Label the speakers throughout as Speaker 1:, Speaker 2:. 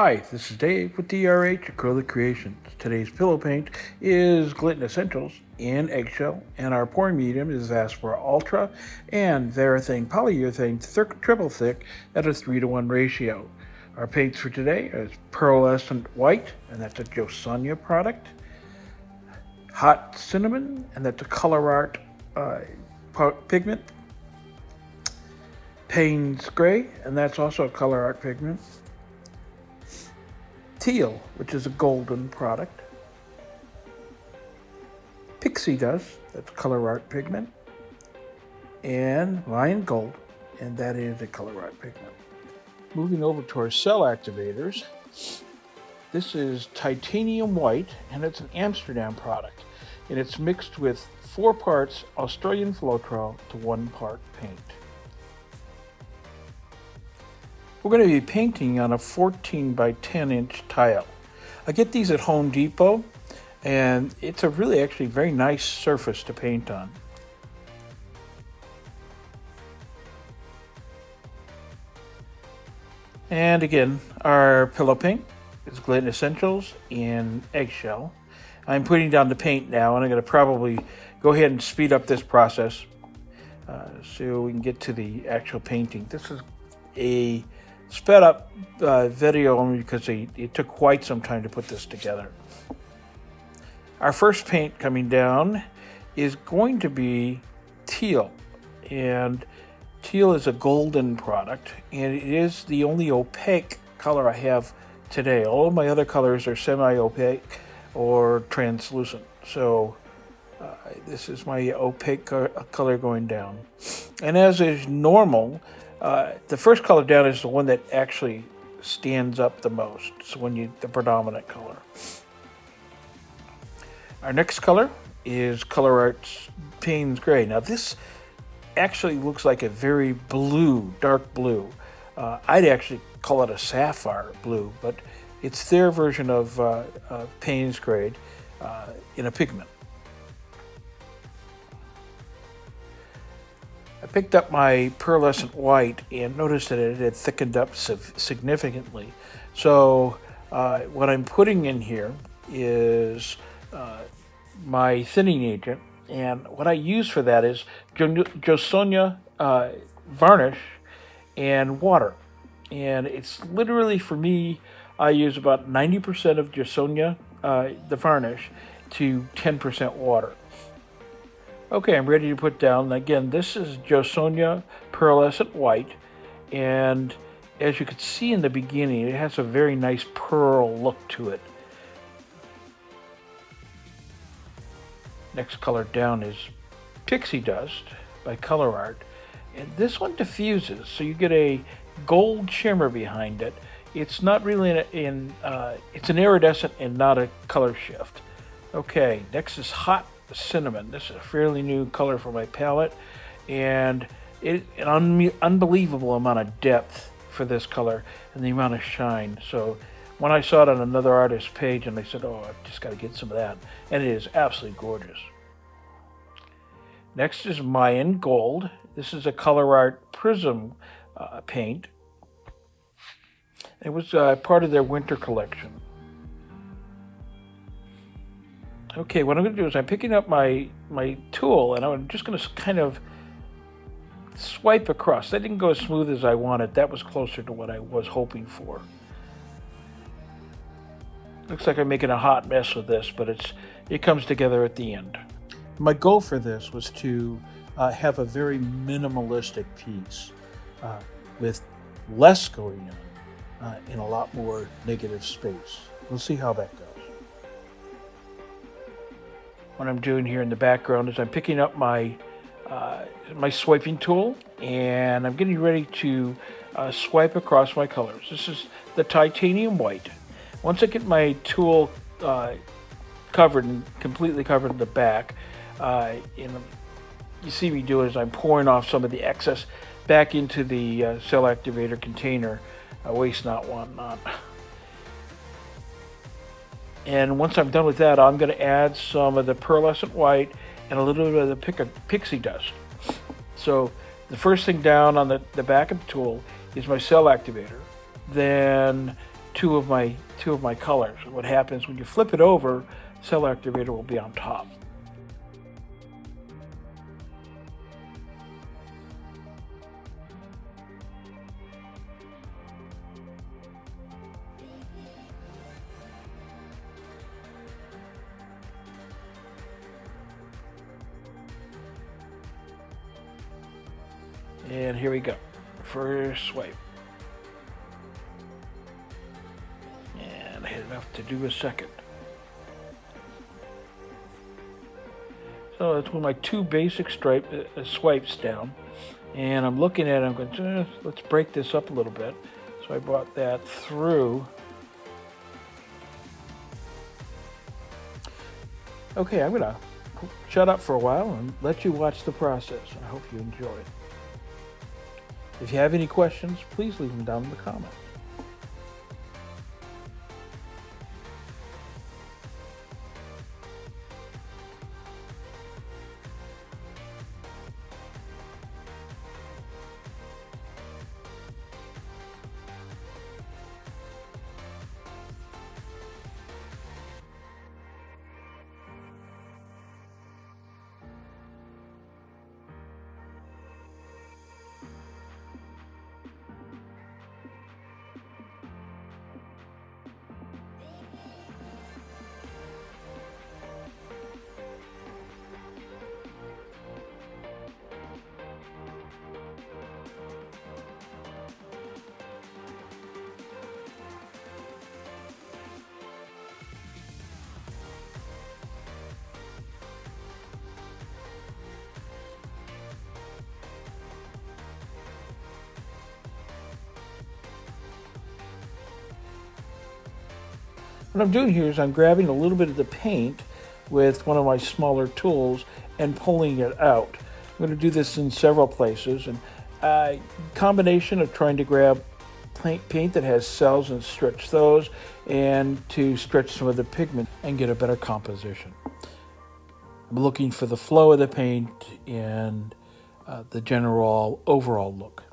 Speaker 1: Hi, this is Dave with DRH Acrylic Creations. Today's pillow paint is Glitton Essentials in eggshell, and our pouring medium is Aspera Ultra and Varathane Polyurethane Triple Thick at a 3:1 ratio. Our paints for today is Pearlescent White, and that's a Sonja product. Hot Cinnamon, and that's a ColorArte pigment. Payne's Gray, and that's also a ColorArte pigment. Teal, which is a golden product. Pixie Dust, that's ColorArte pigment. And Mayan Gold, and that is a ColorArte pigment. Moving over to our cell activators, this is Titanium White, and it's an Amsterdam product. And it's mixed with 4 parts Australian Floetrol to 1 part paint. We're going to be painting on a 14 by 10 inch tile. I get these at Home Depot, and it's a really actually very nice surface to paint on. And again, our pillow paint is Glitton Essentials in eggshell. I'm putting down the paint now, and I'm going to probably go ahead and speed up this process so we can get to the actual painting. This is a sped up video only because it took quite some time to put this together. Our first paint coming down is going to be Teal, and Teal is a golden product, and it is the only opaque color I have today. All of my other colors are semi-opaque or translucent, so this is my opaque color going down. And as is normal, the first color down is the one that actually stands up the most. So the predominant color. Our next color is ColorArte's Payne's Gray. Now this actually looks like a very blue, dark blue. I'd actually call it a sapphire blue, but it's their version of Payne's Gray in a pigment. I picked up my Pearlescent White and noticed that it had thickened up significantly. So what I'm putting in here is my thinning agent, and what I use for that is Sonja varnish and water. And it's literally, for me, I use about 90% of Sonja, the varnish, to 10% water. Okay, I'm ready to put down. Again, this is Sonja Pearlescent White, and as you can see in the beginning, it has a very nice pearl look to it. Next color down is Pixie Dust by ColorArte, and this one diffuses, so you get a gold shimmer behind it. It's not really it's an iridescent and not a color shift. Okay, next is Hot Cinnamon. This is a fairly new color for my palette, and an unbelievable amount of depth for this color and the amount of shine. So when I saw it on another artist's page, and I said, oh, I've just got to get some of that, and it is absolutely gorgeous. Next is Mayan Gold. This is a ColorArte Prizm paint. It was part of their winter collection. Okay, what I'm going to do is I'm picking up my tool, and I'm just going to kind of swipe across. That didn't go as smooth as I wanted. That was closer to what I was hoping for. Looks like I'm making a hot mess with this, but it comes together at the end. My goal for this was to have a very minimalistic piece with less going on in a lot more negative space. We'll see how that goes. What I'm doing here in the background is I'm picking up my swiping tool, and I'm getting ready to swipe across my colors. This is the Titanium White. Once I get my tool covered and completely covered in the back, you see me do it as I'm pouring off some of the excess back into the cell activator container. Waste not, want not. And once I'm done with that, I'm going to add some of the Pearlescent White and a little bit of the Pixie Dust. So the first thing down on the back of the tool is my cell activator. Then two of my colors. What happens when you flip it over, cell activator will be on top. And here we go. First swipe. And I had enough to do a second. So that's with my two basic swipes down. And I'm looking at it, I'm going, let's break this up a little bit. So I brought that through. Okay, I'm going to shut up for a while and let you watch the process. I hope you enjoy it. If you have any questions, please leave them down in the comments. What I'm doing here is I'm grabbing a little bit of the paint with one of my smaller tools and pulling it out. I'm going to do this in several places, and a combination of trying to grab paint that has cells and stretch those, and to stretch some of the pigment and get a better composition. I'm looking for the flow of the paint and the general overall look.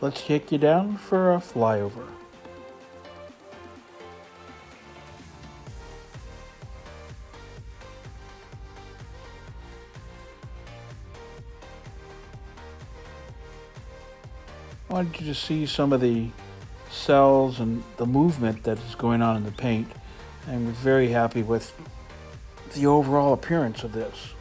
Speaker 1: let's take you down for a flyover. I wanted you to see some of the cells and the movement that is going on in the paint. I'm very happy with the overall appearance of this.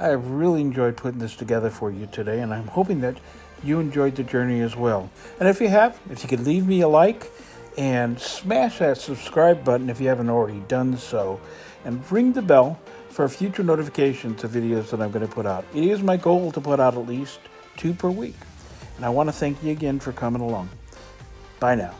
Speaker 1: I've really enjoyed putting this together for you today, and I'm hoping that you enjoyed the journey as well. And if you have, if you could leave me a like and smash that subscribe button if you haven't already done so, and ring the bell for future notifications of videos that I'm going to put out. It is my goal to put out at least 2 per week. And I want to thank you again for coming along. Bye now.